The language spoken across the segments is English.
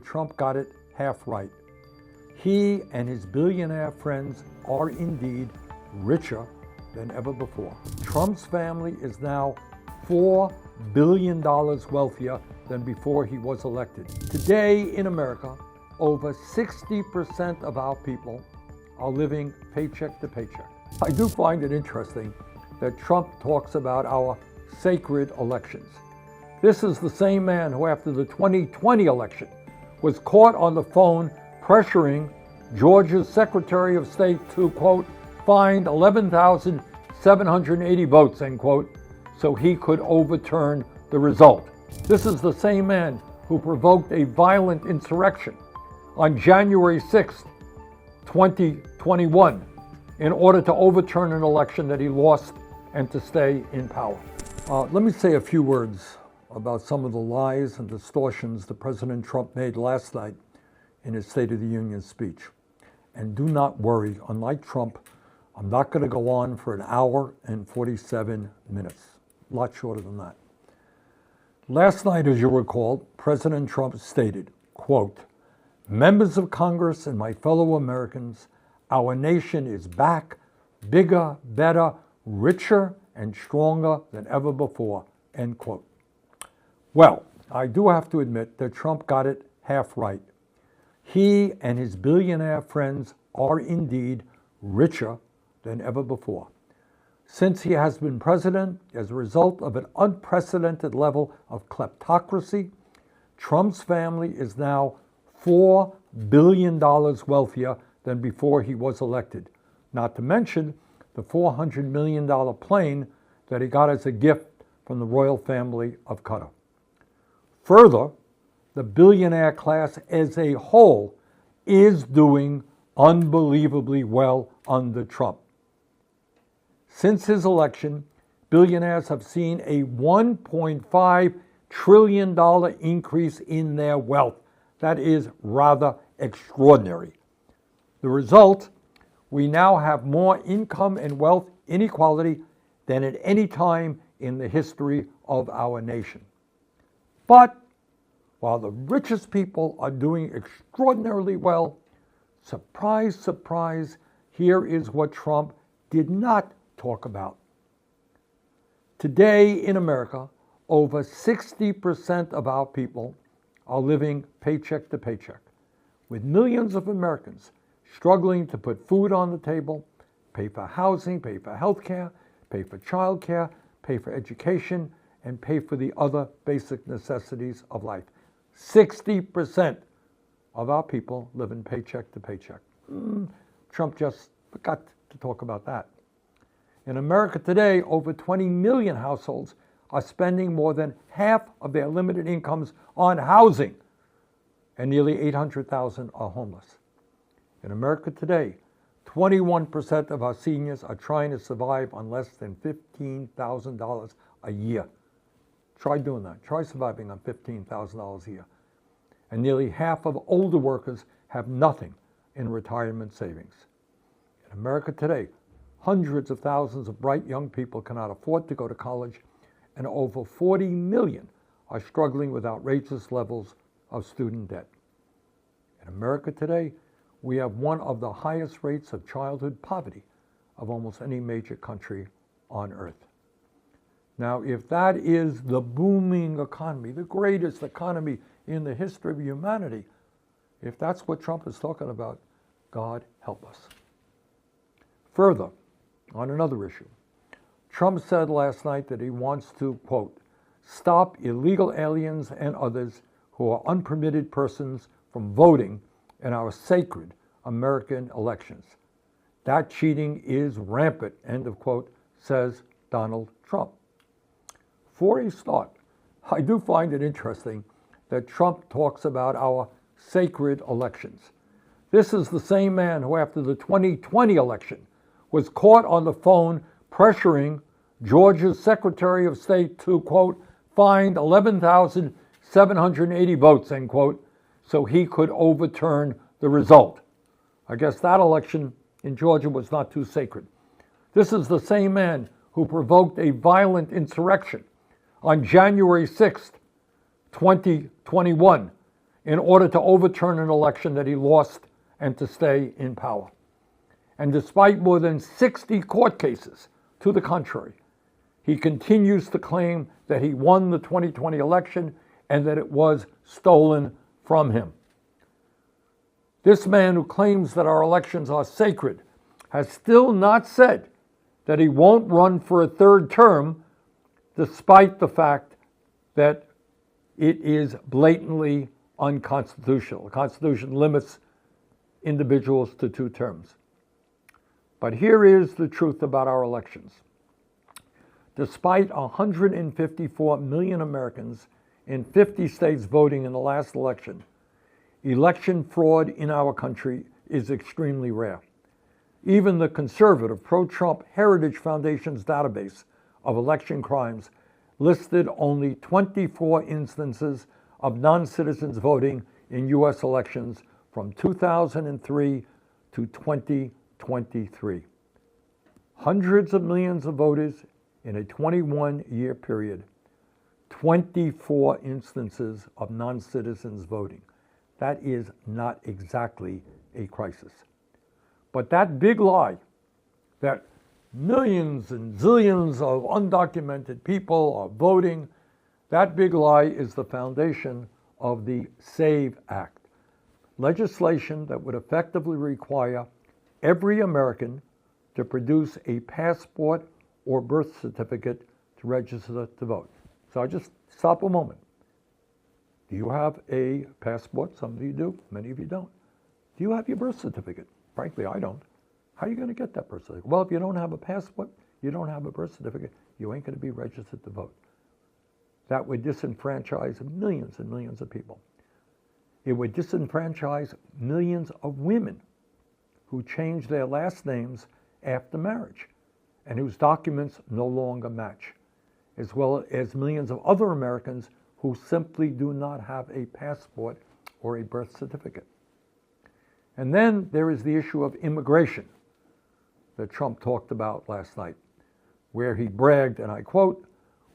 Trump got it half right. He and his billionaire friends are indeed richer than ever before. Trump's family is now $4 billion wealthier than before he was elected. Today in America, over 60% of our people are living paycheck to paycheck. I do find it interesting that Trump talks about our sacred elections. This is the same man who, after the 2020 election, was caught on the phone pressuring Georgia's Secretary of State to, quote, find 11,780 votes, end quote, so he could overturn the result. This is the same man who provoked a violent insurrection on January 6, 2021, in order to overturn an election that he lost and to stay in power. Let me say a few words about some of the lies and distortions that President Trump made last night in his State of the Union speech. And do not worry, unlike Trump, I'm not going to go on for an hour and 47 minutes, a lot shorter than that. Last night, as you recall, President Trump stated, quote, members of Congress and my fellow Americans, our nation is back, bigger, better, richer, and stronger than ever before, end quote. Well, I do have to admit that Trump got it half right. He and his billionaire friends are indeed richer than ever before. Since he has been president, as a result of an unprecedented level of kleptocracy, Trump's family is now $4 billion wealthier than before he was elected, not to mention the $400 million plane that he got as a gift from the royal family of Qatar. Further, the billionaire class as a whole is doing unbelievably well under Trump. Since his election, billionaires have seen a $1.5 trillion increase in their wealth. That is rather extraordinary. The result, we now have more income and wealth inequality than at any time in the history of our nation. But while the richest people are doing extraordinarily well, surprise, surprise, here is what Trump did not talk about. Today in America, over 60% of our people are living paycheck to paycheck, with millions of Americans struggling to put food on the table, pay for housing, pay for health care, pay for child care, pay for education, and pay for the other basic necessities of life. 60% of our people live in paycheck to paycheck. Trump just forgot to talk about that. In America today, over 20 million households are spending more than half of their limited incomes on housing, and nearly 800,000 are homeless. In America today, 21% of our seniors are trying to survive on less than $15,000 a year. Try doing that. Try surviving on $15,000 a year. And nearly half of older workers have nothing in retirement savings. In America today, hundreds of thousands of bright young people cannot afford to go to college, and over 40 million are struggling with outrageous levels of student debt. In America today, we have one of the highest rates of childhood poverty of almost any major country on earth. Now, if that is the booming economy, the greatest economy in the history of humanity, if that's what Trump is talking about, God help us. Further, on another issue, Trump said last night that he wants to, quote, stop illegal aliens and others who are unpermitted persons from voting in our sacred American elections. That cheating is rampant, end of quote, says Donald Trump. For a start, I do find it interesting that Trump talks about our sacred elections. This is the same man who, after the 2020 election, was caught on the phone pressuring Georgia's Secretary of State to, quote, find 11,780 votes, end quote, so he could overturn the result. I guess that election in Georgia was not too sacred. This is the same man who provoked a violent insurrection on January 6th, 2021, in order to overturn an election that he lost and to stay in power. And despite more than 60 court cases to the contrary, he continues to claim that he won the 2020 election and that it was stolen from him. This man who claims that our elections are sacred has still not said that he won't run for a third term, despite the fact that it is blatantly unconstitutional. The Constitution limits individuals to 2 terms. But here is the truth about our elections. Despite 154 million Americans in 50 states voting in the last election, election fraud in our country is extremely rare. Even the conservative pro-Trump Heritage Foundation's database of election crimes listed only 24 instances of non-citizens voting in U.S. elections from 2003 to 2023. Hundreds of millions of voters in a 21-year period, 24 instances of non-citizens voting. That is not exactly a crisis. But that big lie that millions and zillions of undocumented people are voting, that big lie is the foundation of the SAVE Act, legislation that would effectively require every American to produce a passport or birth certificate to register to vote. So I just stop a moment. Do you have a passport? Some of you do, many of you don't. Do you have your birth certificate? Frankly, I don't. How are you going to get that birth certificate? Well, if you don't have a passport, you don't have a birth certificate, you ain't going to be registered to vote. That would disenfranchise millions and millions of people. It would disenfranchise millions of women who changed their last names after marriage and whose documents no longer match, as well as millions of other Americans who simply do not have a passport or a birth certificate. And then there is the issue of immigration that Trump talked about last night, where he bragged, and I quote,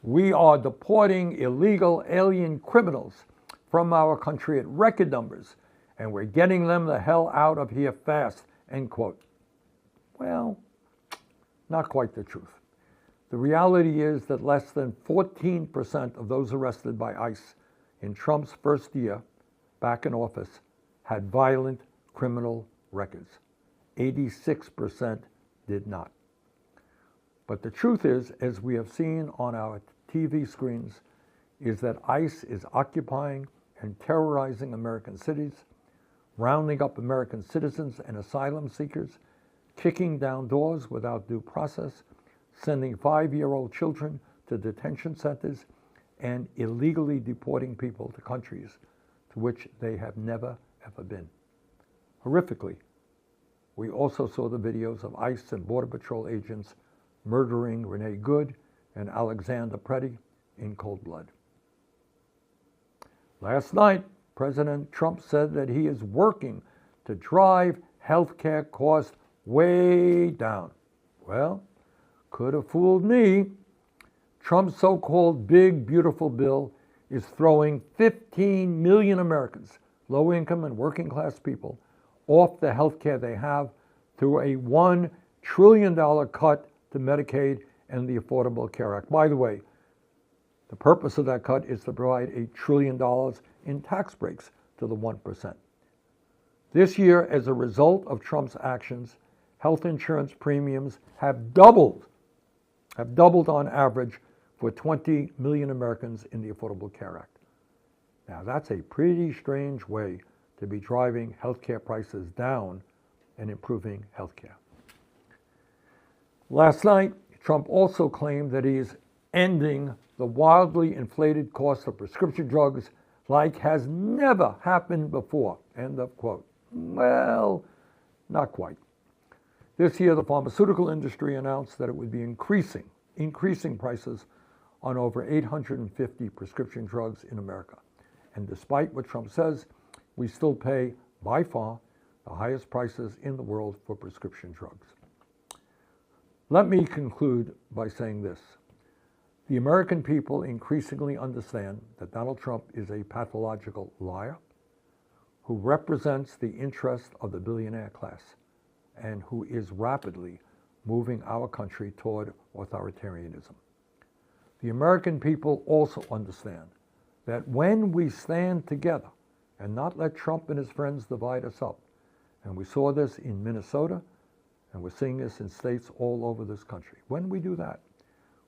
"We are deporting illegal alien criminals from our country at record numbers, and we're getting them the hell out of here fast," end quote. Well, not quite the truth. The reality is that less than 14% of those arrested by ICE in Trump's first year back in office had violent criminal records. 86% did not. But the truth is, as we have seen on our TV screens, is that ICE is occupying and terrorizing American cities, rounding up American citizens and asylum seekers, kicking down doors without due process, sending 5-year-old children to detention centers, and illegally deporting people to countries to which they have never, ever been. Horrifically, we also saw the videos of ICE and Border Patrol agents murdering Renee Good and Alexander Preddy in cold blood. Last night, President Trump said that he is working to drive healthcare costs way down. Well, could have fooled me. Trump's so-called big, beautiful bill is throwing 15 million Americans, low-income and working-class people, off the health care they have through a $1 trillion cut to Medicaid and the Affordable Care Act. By the way, the purpose of that cut is to provide $1 trillion in tax breaks to the 1%. This year, as a result of Trump's actions, health insurance premiums have doubled on average for 20 million Americans in the Affordable Care Act. Now, that's a pretty strange way to be driving healthcare prices down and improving healthcare. Last night, Trump also claimed that he is ending the wildly inflated cost of prescription drugs like has never happened before, end of quote. Well, not quite. This year, the pharmaceutical industry announced that it would be increasing prices on over 850 prescription drugs in America. And despite what Trump says, we still pay, by far, the highest prices in the world for prescription drugs. Let me conclude by saying this. The American people increasingly understand that Donald Trump is a pathological liar, who represents the interest of the billionaire class and who is rapidly moving our country toward authoritarianism. The American people also understand that when we stand together and not let Trump and his friends divide us up, and we saw this in Minnesota, and we're seeing this in states all over this country. When we do that,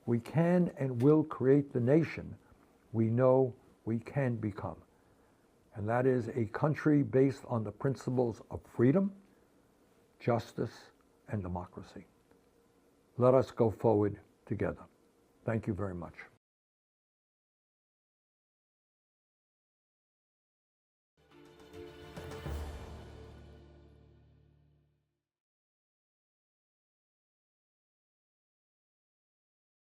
we can and will create the nation we know we can become. And that is a country based on the principles of freedom, justice, and democracy. Let us go forward together. Thank you very much.